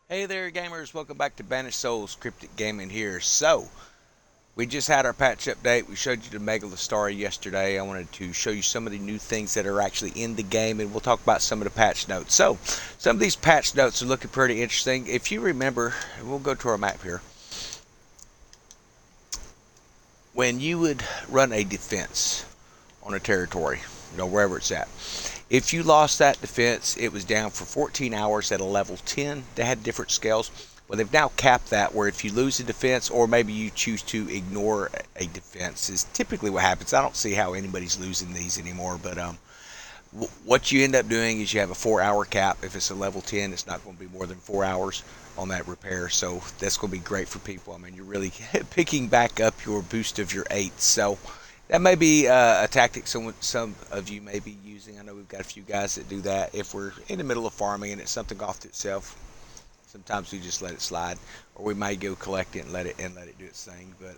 Hey there, gamers. Welcome back to Banished Souls Cryptic Gaming here. So, we just had our patch update. We showed you the Megalodon yesterday. I wanted to show you some of the new things that are actually in the game, and we'll talk about some of the patch notes. So, some of these patch notes are looking pretty interesting. If you remember, we'll go to our map here. When you would run a defense on a territory, wherever it's at, if you lost that defense, it was down for 14 hours at a level 10. They had different scales. Well, they've now capped that where if you lose a defense or maybe you choose to ignore a defense is typically what happens. I don't see how anybody's losing these anymore, but what you end up doing is you have a 4-hour cap. If it's a level 10, it's not going to be more than 4 hours on that repair. So that's going to be great for people. I mean, you're really picking back up your boost of your 8. So that may be a tactic some of you may be using. I know we've got a few guys that do that. If we're in the middle of farming and it's something off to itself, sometimes we just let it slide, or we may go collect it and let it do its thing. But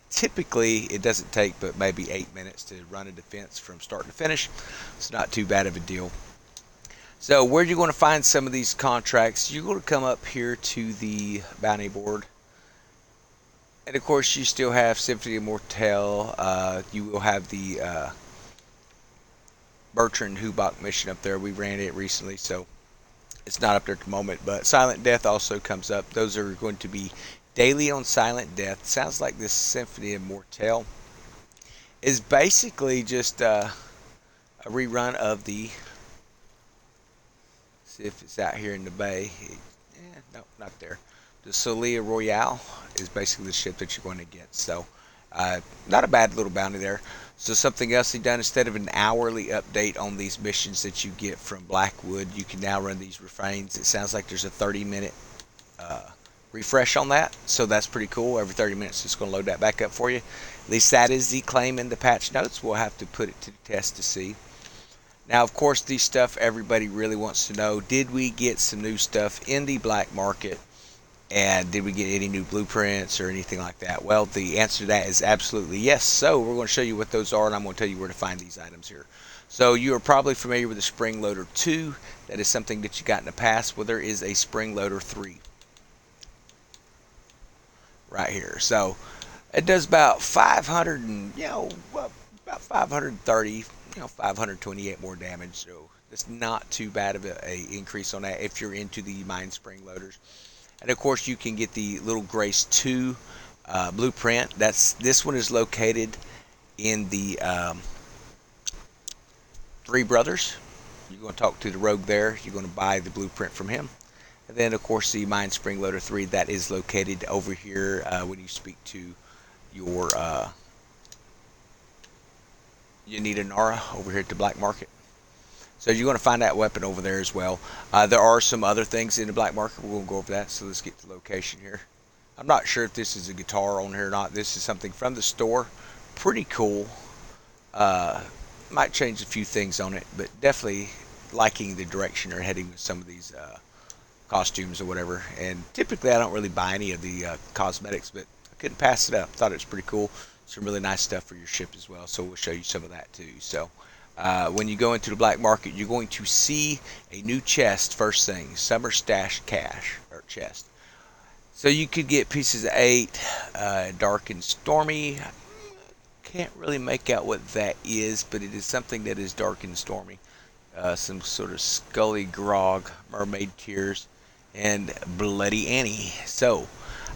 typically, it doesn't take but maybe 8 minutes to run a defense from start to finish. It's not too bad of a deal. So where you're going to find some of these contracts, you're going to come up here to the bounty board. And of course, you still have Symphony of Mortel. You will have the Bertrand Hubach mission up there. We ran it recently, so it's not up there at the moment. But Silent Death also comes up. Those are going to be daily on Silent Death. Sounds like this Symphony of Mortel is basically just a rerun of the. See if it's out here in the bay. No, not there. The Solia Royale is basically the ship that you're going to get. So, not a bad little bounty there. So something else they've done, instead of an hourly update on these missions that you get from Blackwood, you can now run these refrains. It sounds like there's a 30-minute refresh on that. So that's pretty cool. Every 30 minutes it's going to load that back up for you. At least that is the claim in the patch notes. We'll have to put it to the test to see. Now, of course, these stuff everybody really wants to know. Did we get some new stuff in the black market? And did we get any new blueprints or anything like that? Well, the answer to that is absolutely yes. So we're going to show you what those are, and I'm going to tell you where to find these items here. So you are probably familiar with the Spring Loader 2. That is something that you got in the past. Well, there is a Spring Loader 3 right here. So it does about 500 and, about 530, 528 more damage. So it's not too bad of a increase on that if you're into the mine spring loaders. And of course, you can get the Little Grace 2 blueprint. This one is located in the Three Brothers. You're going to talk to the rogue there. You're going to buy the blueprint from him. And then, of course, the Mine Spring Loader 3, that is located over here when you speak to your Yanita Nara over here at the black market. So you're going to find that weapon over there as well. There are some other things in the black market. We're going to go over that. So let's get to the location here. I'm not sure if this is a guitar on here or not. This is something from the store. Pretty cool. Might change a few things on it, but definitely liking the direction they're heading with some of these costumes or whatever. And typically I don't really buy any of the cosmetics, but I couldn't pass it up. Thought it was pretty cool. Some really nice stuff for your ship as well. So we'll show you some of that too. So when you go into the black market, you're going to see a new chest first thing, summer stash cache or chest. So you could get pieces of 8, dark and stormy. Can't really make out what that is, but it is something that is dark and stormy. Some sort of Scully Grog, Mermaid Tears, and Bloody Annie. So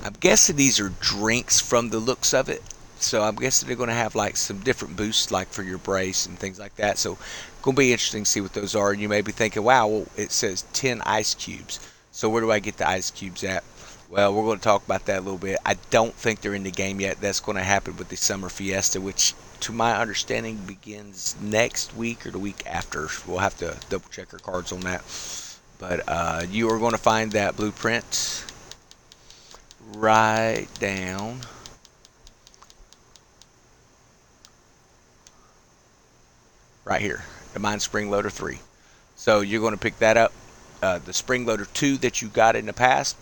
I'm guessing these are drinks from the looks of it. So I'm guessing they're going to have like some different boosts like for your brace and things like that. So going to be interesting to see what those are. And you may be thinking, wow, well, it says 10 ice cubes. So where do I get the ice cubes at? Well, we're going to talk about that a little bit. I don't think they're in the game yet. That's going to happen with the Summer Fiesta, which to my understanding begins next week or the week after. We'll have to double check our cards on that. But you are going to find that blueprint right down right here, the Mine Spring Loader 3. So you're going to pick that up. The Spring Loader 2 that you got in the past,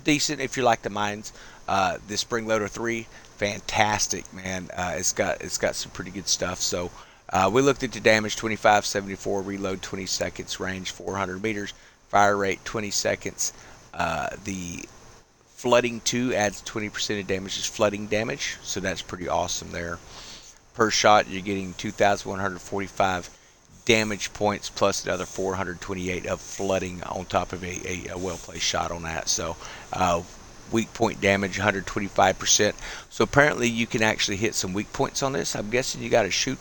decent if you like the mines. The Spring Loader 3, fantastic, man. It's got some pretty good stuff. So we looked at the damage, 2574, reload 20 seconds, range 400 meters, fire rate 20 seconds. The flooding 2 adds 20% of damage, is flooding damage, so that's pretty awesome there. Per shot, you're getting 2,145 damage points plus another 428 of flooding on top of a well placed shot on that. So, weak point damage 125%. So apparently you can actually hit some weak points on this. I'm guessing you got to shoot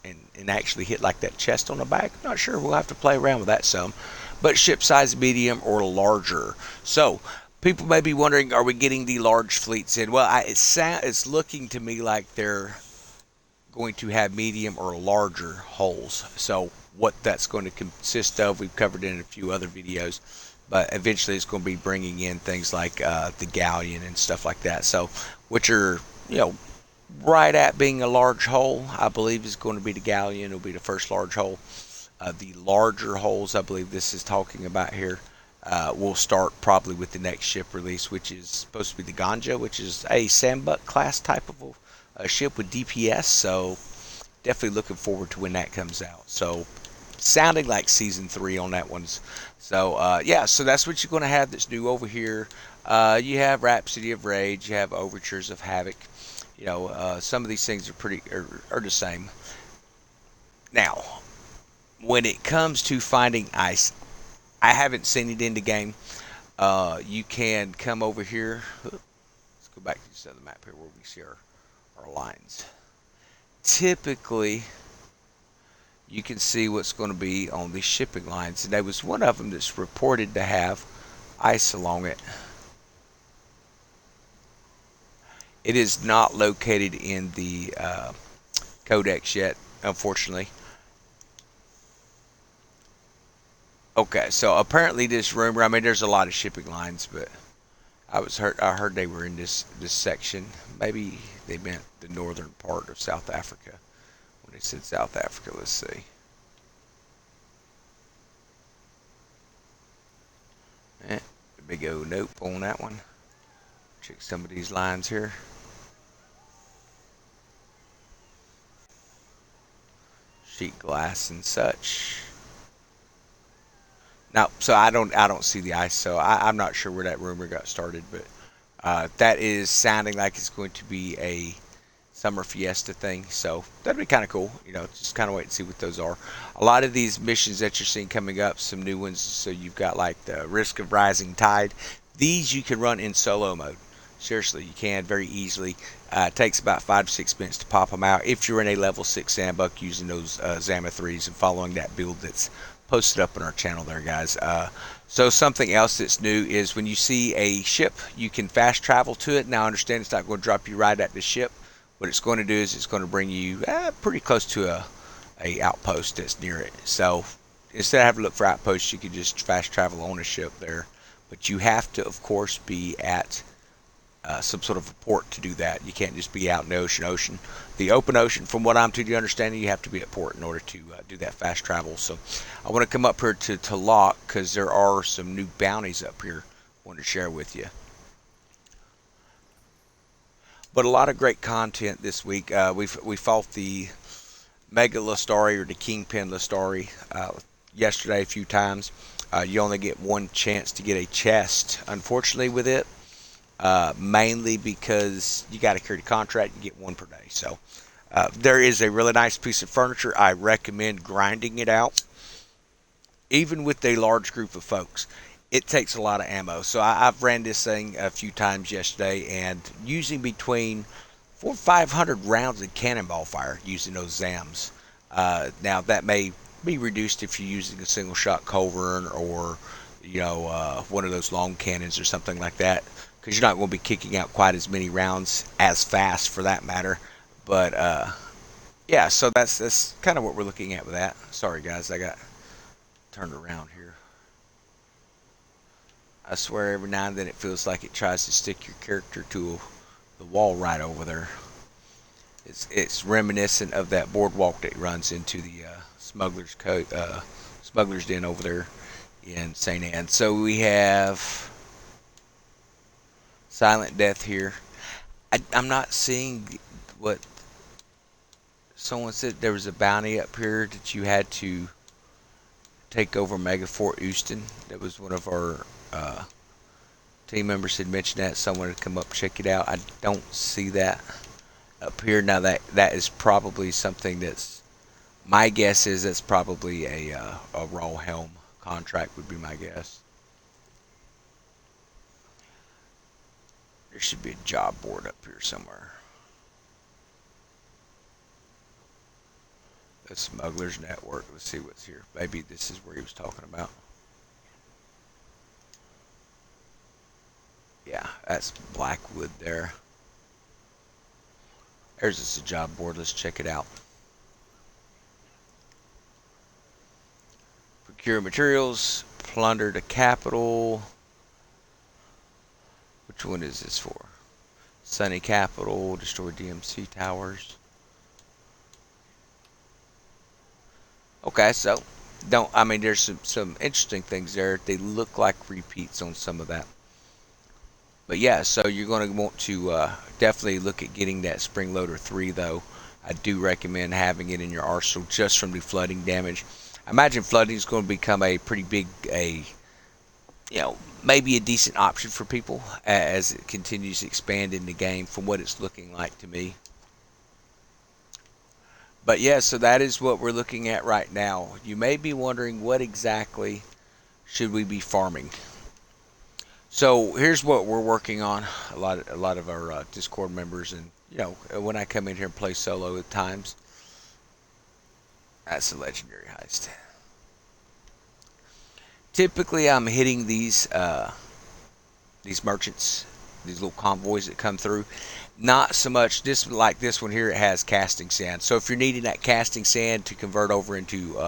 and actually hit like that chest on the back. I'm not sure. We'll have to play around with that some. But ship size medium or larger. So people may be wondering, are we getting the large fleets in? Well, it's looking to me like they're going to have medium or larger hulls. So what that's going to consist of, we've covered in a few other videos, but eventually it's going to be bringing in things like the galleon and stuff like that. So which are, right at being a large hull, I believe is going to be the galleon. It'll be the first large hull. The larger hulls, I believe this is talking about here, will start probably with the next ship release, which is supposed to be the Ganja, which is a Sandbuck class type of a ship with DPS. So definitely looking forward to when that comes out. So sounding like season 3 on that one. So yeah, so that's what you're going to have that's new over here. You have Rhapsody of Rage, you have Overtures of Havoc. Some of these things are the same. Now, when it comes to finding ice, I haven't seen it in the game. You can come over here. Let's go back to this other map here where we see our lines. Typically, you can see what's going to be on these shipping lines. And there was one of them that's reported to have ice along it. It is not located in the codex yet, unfortunately. Okay, so apparently this rumor, I mean, there's a lot of shipping lines, but I heard they were in this section. Maybe they meant the northern part of South Africa. When they said South Africa, let's see. Big old nope on that one. Check some of these lines here. Sheet glass and such. No, so I don't see the ice, so I'm not sure where that rumor got started, but that is sounding like it's going to be a summer fiesta thing, so that'd be kind of cool. Just kind of wait and see what those are. A lot of these missions that you're seeing coming up, some new ones. So you've got like the Risk of Rising Tide. These you can run in solo mode. Seriously, you can very easily. It takes about 5 to 6 minutes to pop them out if you're in a level 6 Sandbuck using those Zama 3s and following that build that's posted up on our channel there, guys. So something else that's new is when you see a ship, you can fast travel to it. Now, I understand it's not going to drop you right at the ship. What it's going to do is it's going to bring you pretty close to a outpost that's near it. So instead of having to look for outposts, you can just fast travel on a ship there. But you have to, of course, be at some sort of a port to do that. You can't just be out in the ocean. The open ocean, from what I'm to the understanding, you have to be at port in order to do that fast travel. So I want to come up here to lock because there are some new bounties up here I want to share with you. But a lot of great content this week. We fought the Mega Lestari or the Kingpin Lestari yesterday a few times. You only get one chance to get a chest, unfortunately, with it. Mainly because you got to carry the contract, you get one per day. So there is a really nice piece of furniture. I recommend grinding it out. Even with a large group of folks, it takes a lot of ammo. So I've ran this thing a few times yesterday and using between 400 and 500 rounds of cannonball fire using those ZAMs. Now that may be reduced if you're using a single shot culverin or one of those long cannons or something like that, because you're not going to be kicking out quite as many rounds as fast for that matter. But yeah, so that's kind of what we're looking at with that. Sorry guys, I got turned around here. I swear every now and then it feels like it tries to stick your character to the wall right over there. It's reminiscent of that boardwalk that runs into the Smuggler's Den over there in St. Anne. So we have Silent Death here. I'm not seeing what someone said. There was a bounty up here that you had to take over Mega Fort Houston. That was one of our Team members had mentioned that someone had come up check it out. I don't see that up here. Now that is probably something that's, my guess is that's probably a raw helm contract would be my guess. There should be a job board up here somewhere. The Smugglers Network. Let's see what's here. Maybe this is where he was talking about. Yeah, that's Blackwood there. There's just a job board. Let's check it out. Procure materials, plunder the capital. Which one is this for? Sunny Capital, destroy DMC towers. Okay, so I mean, there's some interesting things there. They look like repeats on some of that. But yeah, so you're going to want to definitely look at getting that Spring Loader 3, though. I do recommend having it in your arsenal just from the flooding damage. I imagine flooding is going to become a pretty big, maybe a decent option for people as it continues to expand in the game from what it's looking like to me. But yeah, so that is what we're looking at right now. You may be wondering, what exactly should we be farming? So here's what we're working on. A lot of our Discord members, and when I come in here and play solo at times, that's a legendary heist. Typically, I'm hitting these merchants, these little convoys that come through. Not so much this, like this one here. It has casting sand. So if you're needing that casting sand to convert over into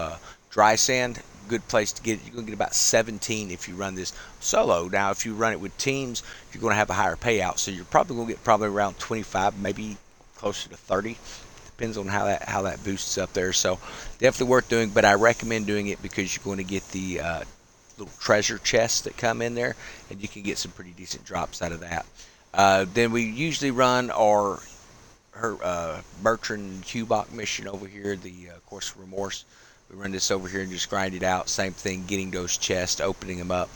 dry sand, good place to get it. You're going to get about 17 if you run this solo. Now, if you run it with teams, you're going to have a higher payout. So you're probably going to get around 25, maybe closer to 30. Depends on how that boosts up there. So definitely worth doing. But I recommend doing it because you're going to get the little treasure chests that come in there, and you can get some pretty decent drops out of that. Then we usually run our Bertrand Hubach mission over here, the Course of Remorse. We run this over here and just grind it out. Same thing, getting those chests, opening them up.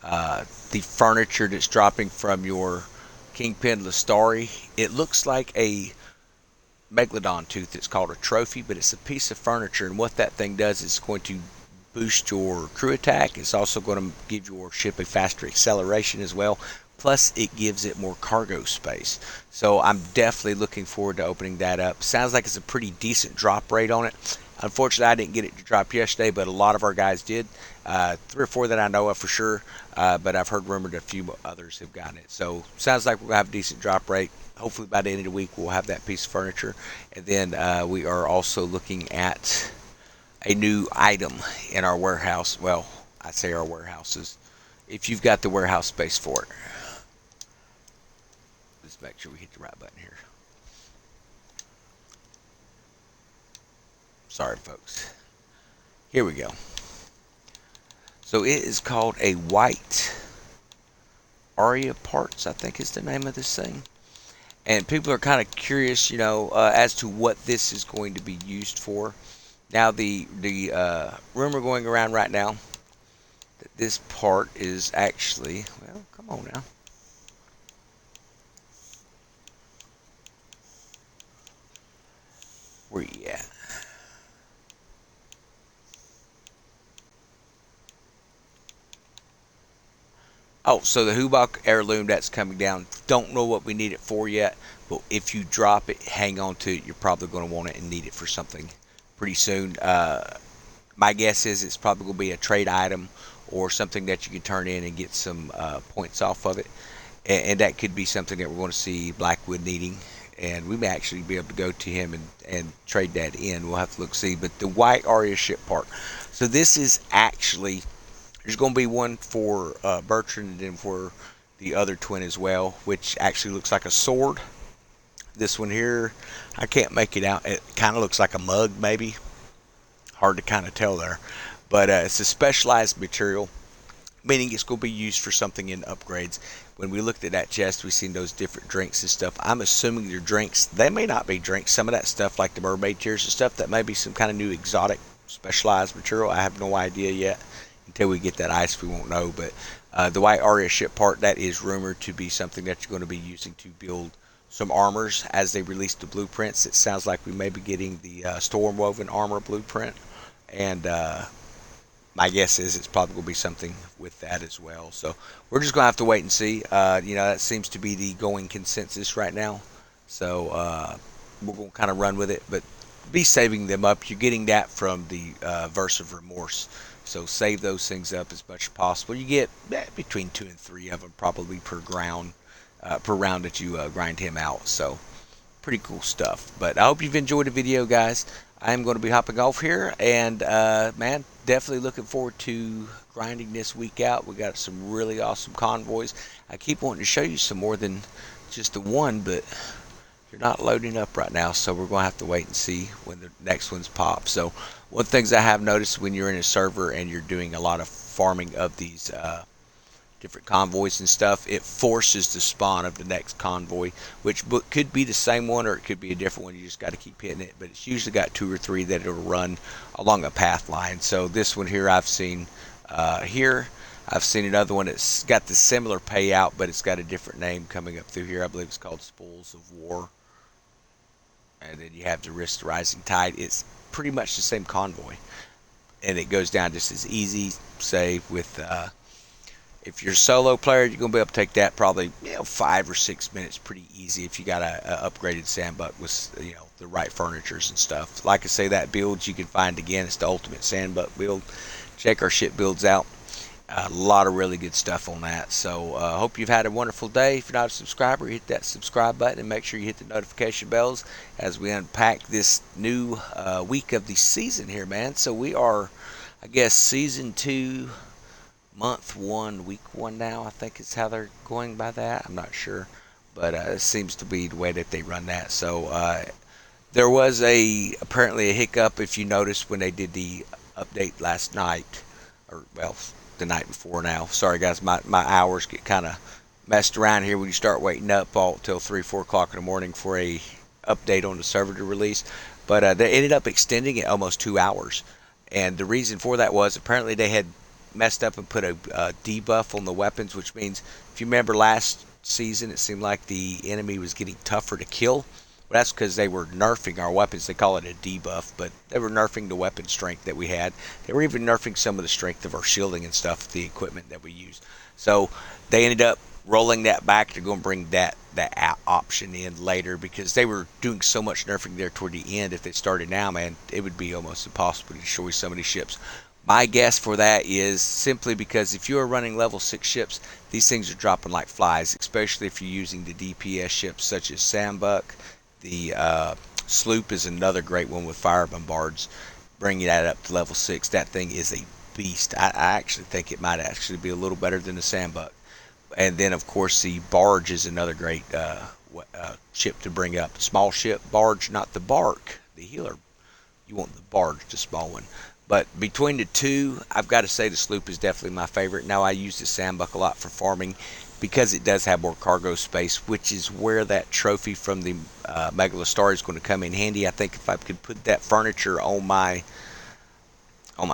The furniture that's dropping from your Kingpin Lestari, it looks like a Megalodon tooth. It's called a trophy, but it's a piece of furniture, and what that thing does is it's going to boost your crew attack. It's also going to give your ship a faster acceleration as well. Plus, it gives it more cargo space. So I'm definitely looking forward to opening that up. Sounds like it's a pretty decent drop rate on it. Unfortunately, I didn't get it to drop yesterday, but a lot of our guys did. 3 or 4 that I know of for sure, but I've heard rumored a few others have gotten it. So sounds like we'll have a decent drop rate. Hopefully by the end of the week we'll have that piece of furniture. And then we are also looking at a new item in our warehouse. Well, I say our warehouses, if you've got the warehouse space for it. Let's make sure we hit the right button here. Sorry, folks. Here we go. So it is called a white Aria parts, I think is the name of this thing. And people are kind of curious, as to what this is going to be used for. Now, the rumor going around right now that this part is actually, well, come on now. Where you at? Oh, so the Hubach Heirloom that's coming down. Don't know what we need it for yet, but if you drop it, hang on to it. You're probably going to want it and need it for something pretty soon. My guess is it's probably going to be a trade item or something that you can turn in and get some points off of it. And that could be something that we're going to see Blackwood needing. And we may actually be able to go to him and trade that in. We'll have to look see. But the white Aria ship part. So this is actually, there's going to be one for Bertrand and then for the other twin as well, which actually looks like a sword. This one here, I can't make it out. It kind of looks like a mug maybe. Hard to kind of tell there. But it's a specialized material, meaning it's going to be used for something in upgrades. When we looked at that chest, we seen those different drinks and stuff. I'm assuming they're drinks. They may not be drinks. Some of that stuff, like the mermaid tears and stuff, that may be some kind of new exotic specialized material. I have no idea yet. Until we get that ice, we won't know. But The white Aria ship part, that is rumored to be something that you're going to be using to build some armors as they release the blueprints. It sounds like we may be getting the storm woven armor blueprint, and my guess is it's probably going to be something with that as well. So we're just going to have to wait and see. That seems to be the going consensus right now. So we're going to kind of run with it, but be saving them up. You're getting that from the Verse of Remorse. So save those things up as much as possible. You get between 2 and 3 of them probably per round that you grind him out. So pretty cool stuff. But I hope you've enjoyed the video, guys. I am going to be hopping off here, and man, definitely looking forward to grinding this week out. We got some really awesome convoys. I keep wanting to show you some more than just the one, but you're not loading up right now, so we're going to have to wait and see when the next ones pop. So one of the things I have noticed when you're in a server and you're doing a lot of farming of these different convoys and stuff, it forces the spawn of the next convoy, which could be the same one or it could be a different one. You just got to keep hitting it, but it's usually got 2 or 3 that it'll run along a path line. So this one here I've seen here. I've seen another one that's got the similar payout, but it's got a different name coming up through here. I believe it's called Spoils of War. And then you have the Risk the Rising Tide. It's pretty much the same convoy, and it goes down just as easy, say, with if you're a solo player, you're going to be able to take that probably 5 or 6 minutes pretty easy if you got a upgraded sandbuck with the right furnitures and stuff. Like I say, that build you can find again. It's the ultimate sandbuck build. Check our ship builds out. A lot of really good stuff on that. So hope you've had a wonderful day. If you're not a subscriber, hit that subscribe button and make sure you hit the notification bells as we unpack this new week of the season here, man. So we are, I guess, season 2, month 1, week 1 now. I think is how they're going by that. I'm not sure, but it seems to be the way that they run that. So there was apparently a hiccup, if you noticed, when they did the update last night, or well, the night before now. Sorry guys, my hours get kind of messed around here when you start waiting up all till 3-4 o'clock in the morning for a update on the server to release. But they ended up extending it almost 2 hours, and the reason for that was apparently they had messed up and put a debuff on the weapons, which means, if you remember last season, it seemed like the enemy was getting tougher to kill. Well, that's because they were nerfing our weapons. They call it a debuff, but they were nerfing the weapon strength that we had. They were even nerfing some of the strength of our shielding and stuff, the equipment that we use. So they ended up rolling that back to go and bring that option in later, because they were doing so much nerfing there toward the end. If they started now, man, it would be almost impossible to destroy some of these ships. My guess for that is simply because if you are running level 6 ships, these things are dropping like flies, especially if you're using the DPS ships such as Sandbuck. The Sloop is another great one with fire bombards. Bringing that up to level 6, that thing is a beast. I actually think it might actually be a little better than the Sandbuck. And then, of course, the Barge is another great ship to bring up. Small ship, Barge, not the Bark, the healer. You want the Barge, the small one. But between the two, I've got to say the Sloop is definitely my favorite. Now, I use the Sandbuck a lot for farming because it does have more cargo space, which is where that trophy from the Megalodon is going to come in handy. I think if I could put that furniture on my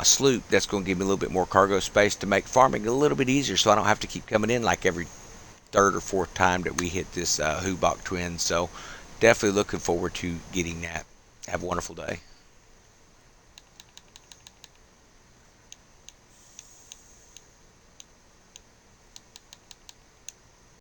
Sloop, that's going to give me a little bit more cargo space to make farming a little bit easier, so I don't have to keep coming in like every 3rd or 4th time that we hit this Hubok twin. So definitely looking forward to getting that. Have a wonderful day.